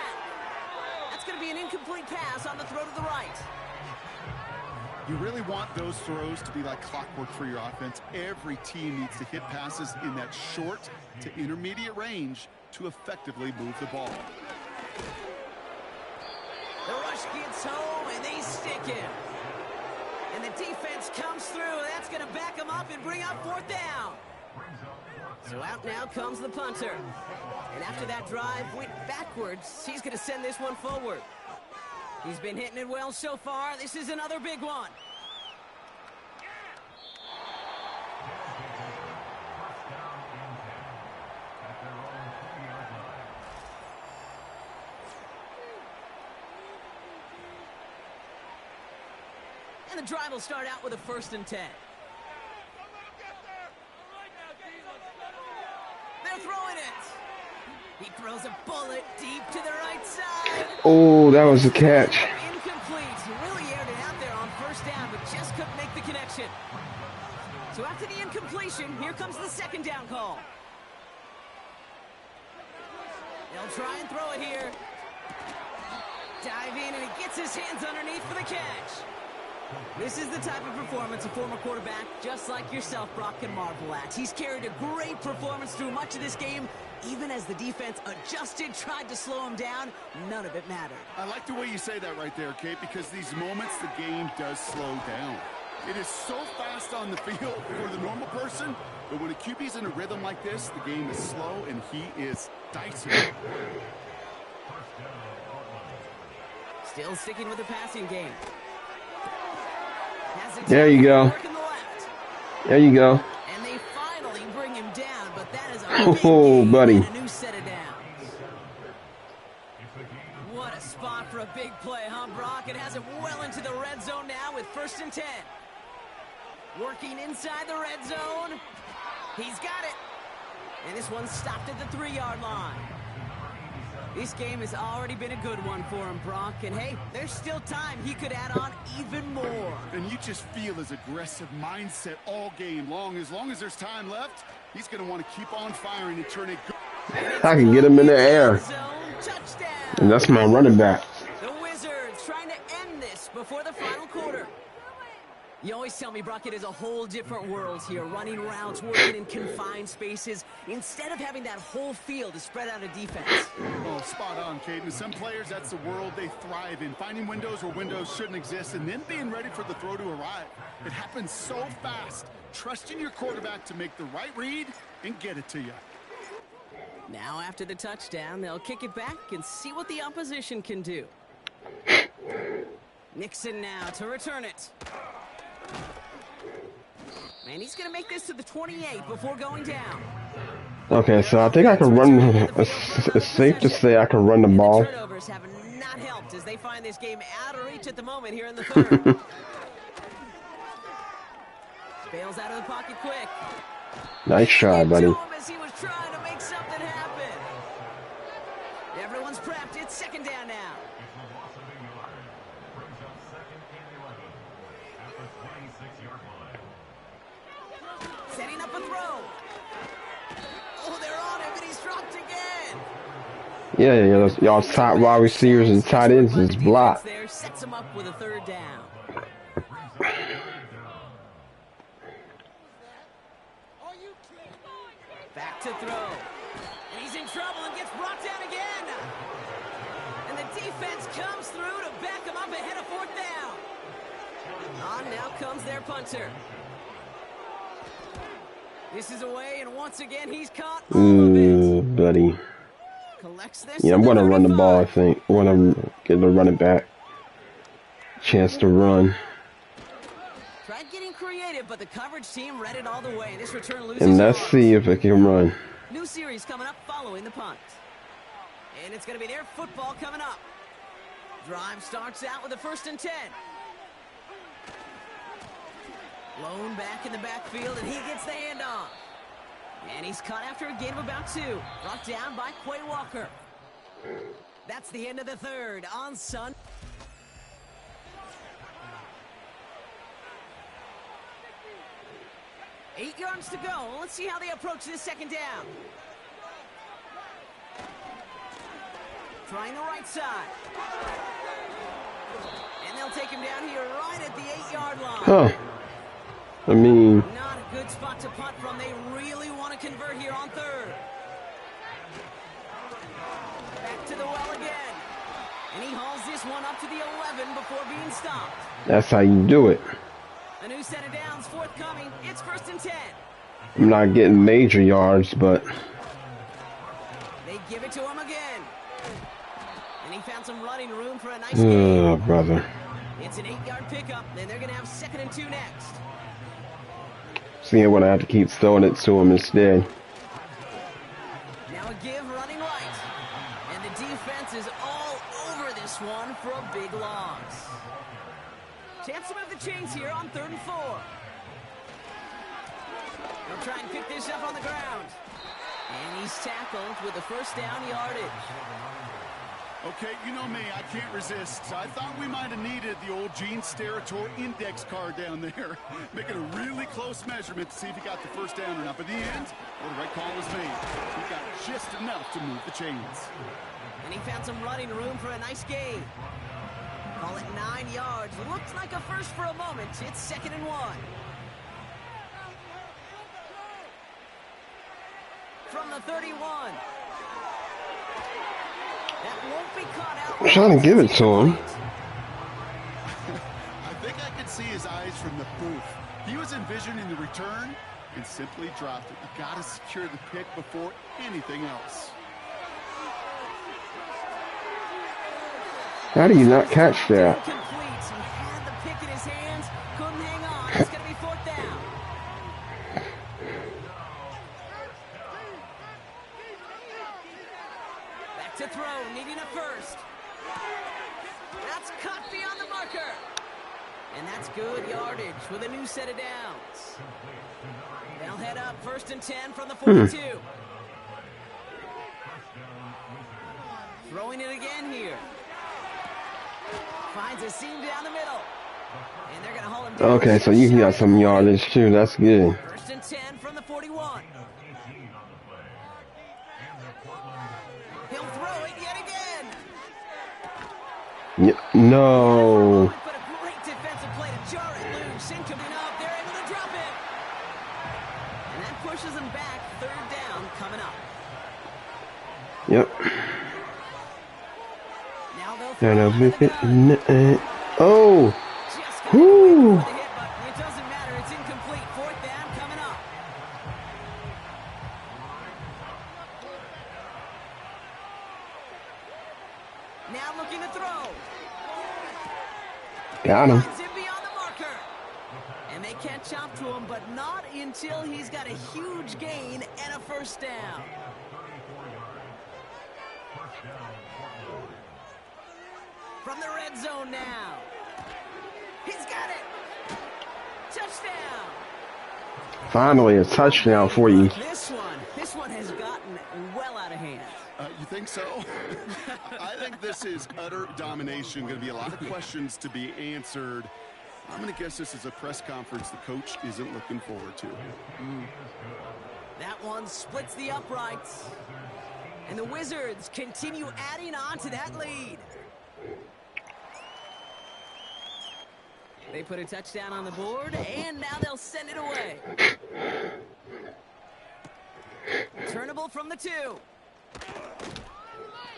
That's going to be an incomplete pass on the throw to the right. You really want those throws to be like clockwork for your offense. Every team needs to hit passes in that short to intermediate range to effectively move the ball. The rush gets home, and they stick it. And the defense comes through. That's going to back them up and bring up fourth down. So out now comes the punter. And after that drive went backwards, he's going to send this one forward. He's been hitting it well so far. This is another big one. And the drive will start out with a 1st and 10. They're throwing it. He throws a bullet deep to the right side. Oh, that was a catch. Incomplete. He really aired it out there on first down, but just couldn't make the connection. So after the incompletion, here comes the second down call. They'll try and throw it here. Dive in, and he gets his hands underneath for the catch. This is the type of performance a former quarterback, just like yourself, Brock, can marvel at. He's carried a great performance through much of this game. Even as the defense adjusted, tried to slow him down, none of it mattered. I like the way you say that right there, Kate, because these moments the game does slow down. It is so fast on the field for the normal person, but when a QB's in a rhythm like this, the game is slow and he is dicey. Still sticking with the passing game. There you go. There you go. And they finally bring him down, but that is a Oh, buddy. and a new set of downs. What a spot for a big play, huh, Brock? It has him well into the red zone now with 1st and 10. Working inside the red zone. He's got it. And this one stopped at the 3-yard line. This game has already been a good one for him, Brock. And, hey, there's still time. He could add on even more. And you just feel his aggressive mindset all game long. As long as there's time left, he's going to want to keep on firing and turn it good. I can get him in the air. Touchdown. And that's my running back. The Wizards trying to end this before the final quarter. You always tell me, Brock, it is a whole different world here. Running routes, working in confined spaces, instead of having that whole field to spread out a defense. Oh, spot on, Caden. Some players, that's the world they thrive in. Finding windows where windows shouldn't exist and then being ready for the throw to arrive. It happens so fast. Trusting your quarterback to make the right read and get it to you. Now after the touchdown, they'll kick it back and see what the opposition can do. Nixon now to return it. And he's going to make this to the 28 before going down. Okay, so I think I can run. It's safe to say I can run the ball. The turnovers have not helped as they find this game out of reach at the moment here in the third. Bails out of the pocket quick. Nice try, buddy. As he was trying to make something happen. Everyone's prepped. It's second down now. It's a loss of a yard. Brings up second and 11 at the 26-yard line. Setting up a throw. Oh, they're on him, and he's dropped again. Yeah. Y'all's top wide receivers and tight ends is blocked. There sets him up with a third down. Back to throw. And he's in trouble and gets brought down again. And the defense comes through to back him up ahead of fourth down. On now comes their punter. This is away, and once again he's caught all of Ooh, it. buddy. Collects this. Yeah, I'm going to run the ball, I think. I'm going to get the running back chance to run. Tried getting creative, but the coverage team read it all the way. This return loses And let's yards. see if it can run. New series coming up following the punt. And it's going to be their football coming up. Drive starts out with a 1st and 10. Lone back in the backfield, and he gets the handoff. And he's caught after a gain of about 2. Brought down by Quay Walker. That's the end of the third on Sun. Eight yards to go. Let's see how they approach this second down. Trying the right side. And they'll take him down here right at the 8-yard line. Huh. I mean, Not a good spot to punt from. They really want to convert here on third. Back to the well again. And he hauls this one up to the 11 before being stopped. that's how you do it. A new set of downs forthcoming. It's 1st and 10. I'm not getting major yards, but They give it to him again. And he found some running room for a nice gain. oh, brother. It's an 8-yard pickup. Then they're going to have 2nd and 2 next. Seeing when I have to keep throwing it to him instead. Now a give running right. And the defense is all over this one for a big loss. Chance to move the chains here on 3rd and 4. They'll try and pick this up on the ground. And he's tackled with the 1st down yardage. Okay, you know me, I can't resist. I thought we might have needed the old Gene Steratore index card down there. Making a really close measurement to see if he got the 1st down or not. But in the end, well, the right call was made. He got just enough to move the chains. And he found some running room for a nice gain. Call it 9 yards. Looked like a first for a moment. It's 2nd and 1. From the 31. That won't be caught out. I'm trying to give it to him. I think I could see his eyes from the booth. He was envisioning the return and simply dropped it. You got to secure the pick before anything else. How do you not catch that? Incomplete. He had the pick in his hands. Couldn't hang on. It's going to be 4th down. Back to throw, needing a 1st. That's caught beyond the marker. And that's good yardage with a new set of downs. They'll head up 1st and 10 from the 42. Throwing it again here. Finds a seam down the middle. And they're going to haul him down. Okay, so you got some yardage too. That's good. 1st and 10 from the 41. He'll throw it yet again. No. But a great defensive play to jar it loose. Incoming up. They're able to drop it. And that pushes them back. 3rd down coming up. Yep. Now they'll And throw I'll it whip to it. the gun. Oh. Just got Whew. away before the hit, but it doesn't matter. It's incomplete. 4th down coming up. Now looking to throw. Got him. Finds him beyond the marker. And they catch up to him, but not until he's got a huge gain and a 1st down. From the red zone now. He's got it. Touchdown. Finally, a touchdown for you. This one has gotten well out of hand. You think so? I think this is utter domination. Going to be a lot of questions to be answered. I'm going to guess this is a press conference the coach isn't looking forward to. That one splits the uprights. And the Wizards continue adding on to that lead. They put a touchdown on the board, and now they'll send it away. Turnable from the 2.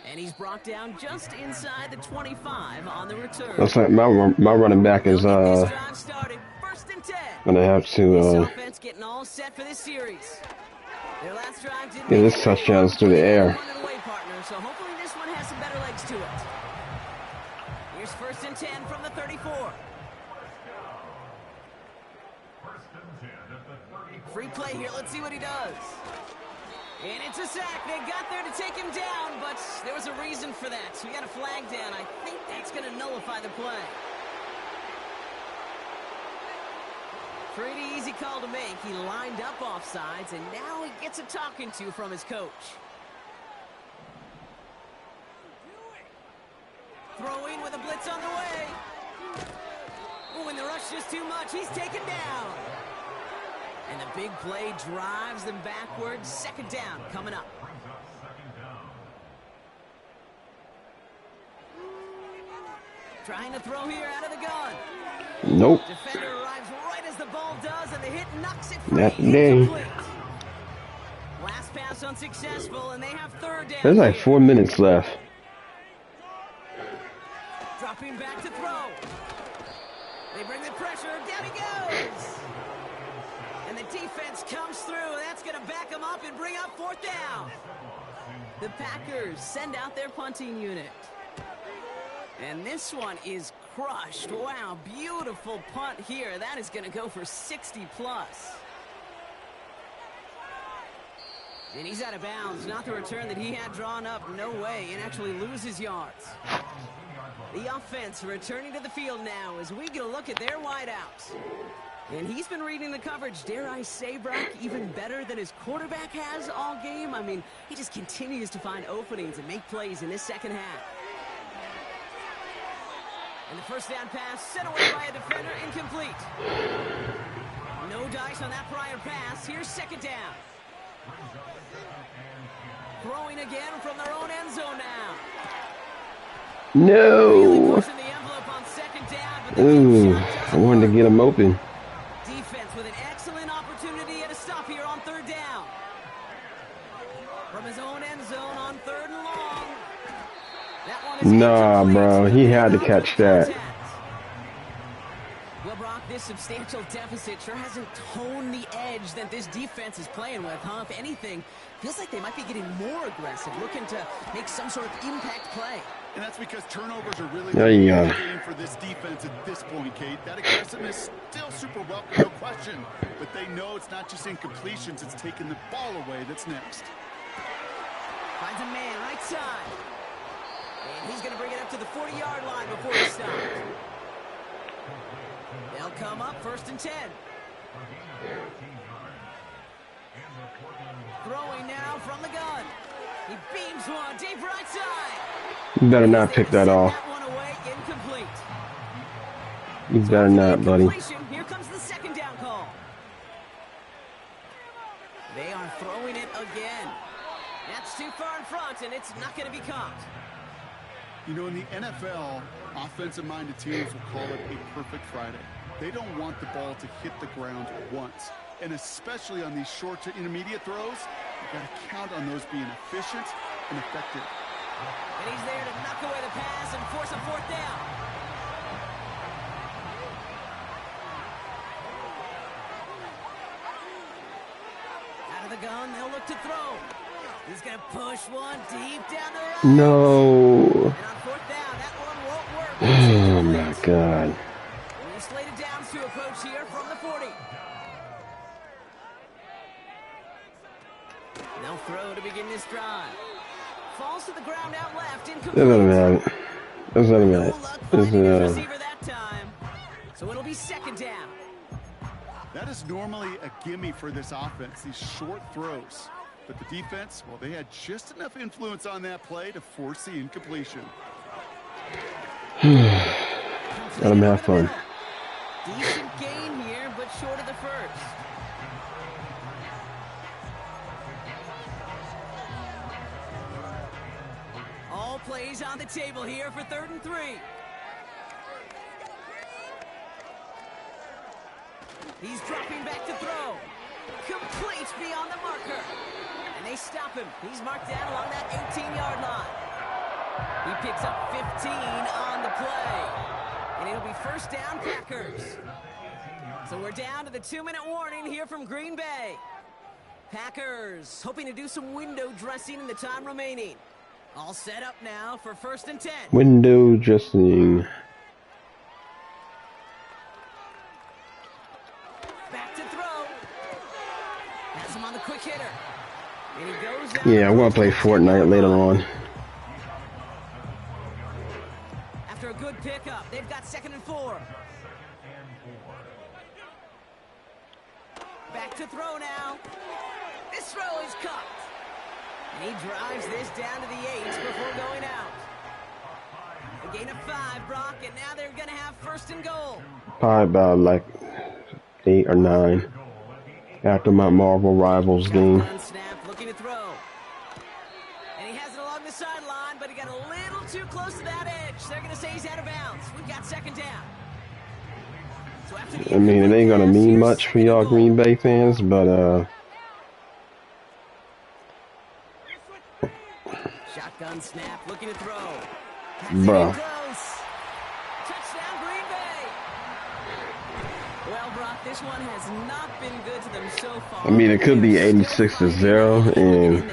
And he's brought down just inside the 25 on the return. Looks like my running back is First and 10. gonna have This to offense getting all set for this series. Their last drive didn't get make his it. touchdowns through the air. Away partner, so hopefully this one has some better legs to it. Here's first and 10 from the 34. Free play here. Let's see what he does. And it's a sack. They got there to take him down, but there was a reason for that. So we got a flag down. I think that's going to nullify the play. Pretty easy call to make. He lined up offsides, and now he gets a talking to from his coach. Throwing with a blitz on the way. Oh, and the rush is too much. He's taken down. And the big play drives them backwards. Second down coming up. Trying to throw here out of the gun. Nope. Defender arrives right as the ball does, and the hit knocks it free. That day. Incomplete. Last pass unsuccessful, and they have third down. There's like 4 minutes left. Dropping back to throw. They bring the pressure. Down he goes. And the defense comes through. That's going to back them up and bring up fourth down. The Packers send out their punting unit. And this one is crushed. Wow, beautiful punt here. That is going to go for 60 plus. And he's out of bounds. Not the return that he had drawn up. No way. And actually loses yards. The offense returning to the field now as we get a look at their wideouts. And he's been reading the coverage, dare I say, Brock, even better than his quarterback has all game. I mean, he just continues to find openings and make plays in this second half. And the first down pass sent away by a defender, incomplete. No dice on that prior pass. Here's second down. Throwing again from their own end zone now. No. Pushing the envelope on second down, but the Ooh, shot I doesn't wanted to work. get him open. Defense with an excellent opportunity at a stop here on third down. From his own end zone on third and long. That one is Nah, incomplete. bro, he had to catch that. Well, Brock, this substantial deficit sure hasn't toned the edge that this defense is playing with, huh? If anything, feels like they might be getting more aggressive, looking to make some sort of impact play. And that's because turnovers are really There you go. the game for this defense at this point, Kate. That aggressiveness still super welcome, no question. But they know it's not just incompletions, it's taking the ball away that's next. Finds a man right side. And he's going to bring it up to the 40-yard line before he stops. They'll come up first and 10. Throwing now from the gun. He beams one deep right side. You better not pick that off. That one away, incomplete. You better not, buddy. Here comes the second down call. They are throwing it again. That's too far in front, and it's not going to be caught. You know, in the NFL, offensive-minded teams will call it a perfect Friday. They don't want the ball to hit the ground once. And especially on these short to intermediate throws, you've got to count on those being efficient and effective. And he's there to knock away the pass and force a fourth down. Out of the gun, they'll look to throw. He's going to push one deep down the right. No. And on fourth down, that one won't work. Oh, my God. We slated downs to approach here from the 40. They'll throw to begin this drive. Falls to the ground out left, incomplete. Doesn't matter. Doesn't No matter. luck finding his receiver that time. So it'll be second down. That is normally a gimme for this offense, these short throws. But the defense, well, they had just enough influence on that play to force the incompletion. Let them have fun. Decent gain here, but short of the first. All plays on the table here for 3rd and 3. He's dropping back to throw. Complete beyond the marker. And they stop him. He's marked down along that 18-yard line. He picks up 15 on the play. And it'll be first down, Packers. So we're down to the 2-minute warning here from Green Bay. Packers hoping to do some window dressing in the time remaining. All set up now for 1st and 10. Window dressing. Back to throw. Has him on the quick hitter. And he goes out. Yeah, I want to play Fortnite later on. After a good pickup, they've got 2nd and 4. Back to throw now. This throw is caught. And he drives this down to the 8 before going out. A gain of 5, Brock, and now they're going to have 1st and goal. Probably about like 8 or 9 after my Marvel Rivals game. Snap, looking to throw. And he has it along the sideline, but he got a little too close to that edge. They're going to say he's out of bounds. We've got 2nd down. So after the I mean, it ain't gonna mean much for y'all Green Bay fans, but shotgun snap, looking to throw. bruh. Touchdown, Green Bay. Well, Brock, this one has not been good to them so far. I mean, it could be 86-0, and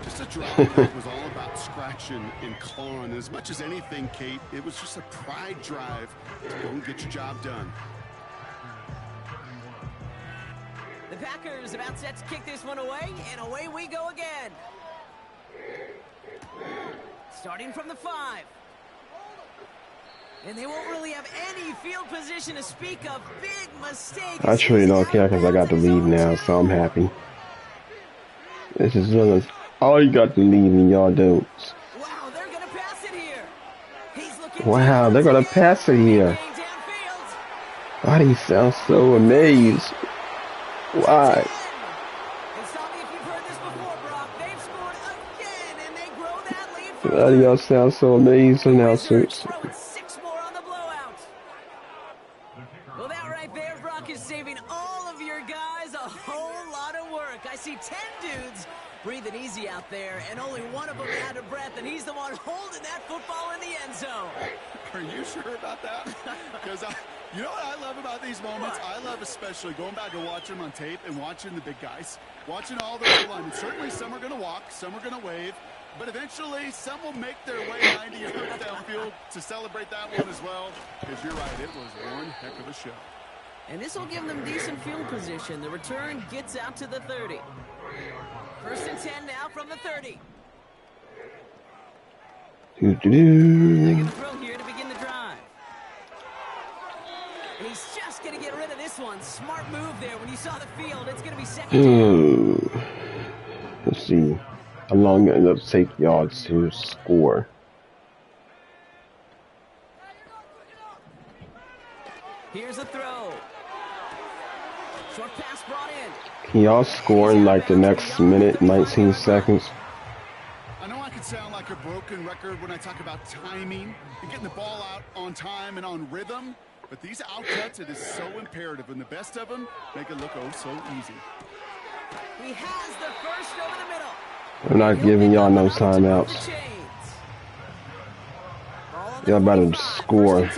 Just a drive that was all about scratching and clawing. As much as anything, Kate, it was just a pride drive to go and get your job done. The Packers about set to kick this one away, and away we go again. Starting from the 5. And they won't really have any field position to speak of. Big mistake. I truly don't care because I got to leave now, so I'm happy. This is all you got to leave and y'all don't. Wow, they're gonna pass it here. He's looking Wow, they're gonna pass it here. Why do you sound so amazed? Why? And tell me if you've heard this before, Brock. They've scored again, and they grow that lead. Why do y'all sound so amazed, announcers? Throwing 6 more on the blowout. Well, that right there, Brock, is saving all of your guys a whole lot of work. I see 10 dudes breathing easy out there, and only one of them out of breath, and he's the one holding that football in the end zone. Are you sure about that? Because you know what I love about these moments? I love especially going back and watching them on tape and watching the big guys, watching all those linemen. Certainly some are going to walk, some are going to wave, but eventually some will make their way 90 yards downfield to celebrate that one as well. Because you're right, it was one heck of a show. And this will give them decent field position. The return gets out to the 30. 1st and 10 now from the 30. They're going to throw here to begin the drive. And he's just going to get rid of this one. Smart move there. When you saw the field, it's going to be 2nd down. Let's see how long it ends up take yards to score. Here's a throw. Short pass brought in. Can y'all score in like the next minute, 19 seconds? I know I could sound like a broken record when I talk about timing and getting the ball out on time and on rhythm, but these outcuts, it is so imperative, and the best of them make it look oh so easy. He has the first over the middle. I'm not giving y'all no timeouts. Y'all better score.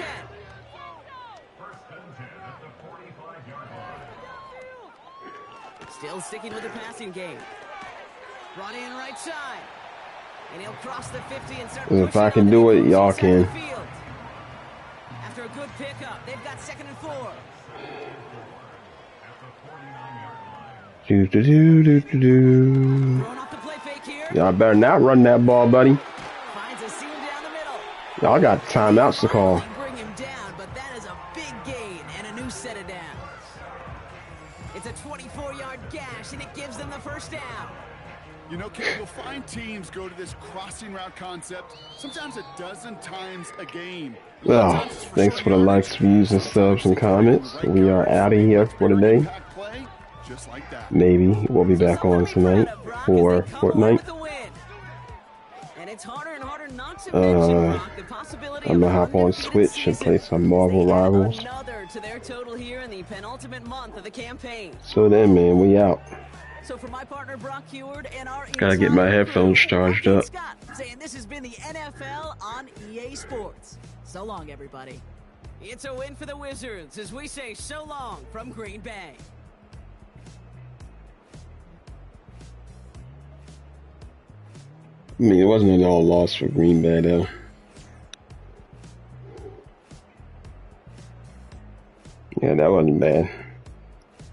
Still sticking with the passing game. Brought in right side. And he'll cross the 50 and start If I can do it, y'all can. After a good pickup, they've got 2nd and 4. Throwing off the play fake here. Y'all better not run that ball, buddy. Finds a seam down the middle. Y'all got timeouts to call. Bring him down, but that is a big gain and a new set of downs. 4-yard gash, and it gives them the first down. You know, Kid, you'll find teams go to this crossing route concept sometimes a dozen times a game. Oh, thanks for the likes, views, and subs and comments. We are out of here for today. Just like that. Maybe we'll be back on tonight for Fortnite. And it's harder and harder not to mention, Brock, the possibility I'm gonna of hop on Switch and play some Marvel Rivals. Another to their total here in the penultimate month of the campaign. So then, man, we out. So for my partner Brock Heward and our Gotta get my headphones charged up. Scott saying this has been the NFL on EA Sports. So long, everybody. It's a win for the Wizards as we say so long from Green Bay. I mean, it wasn't an all loss for Green Bay, though. Yeah, that wasn't bad.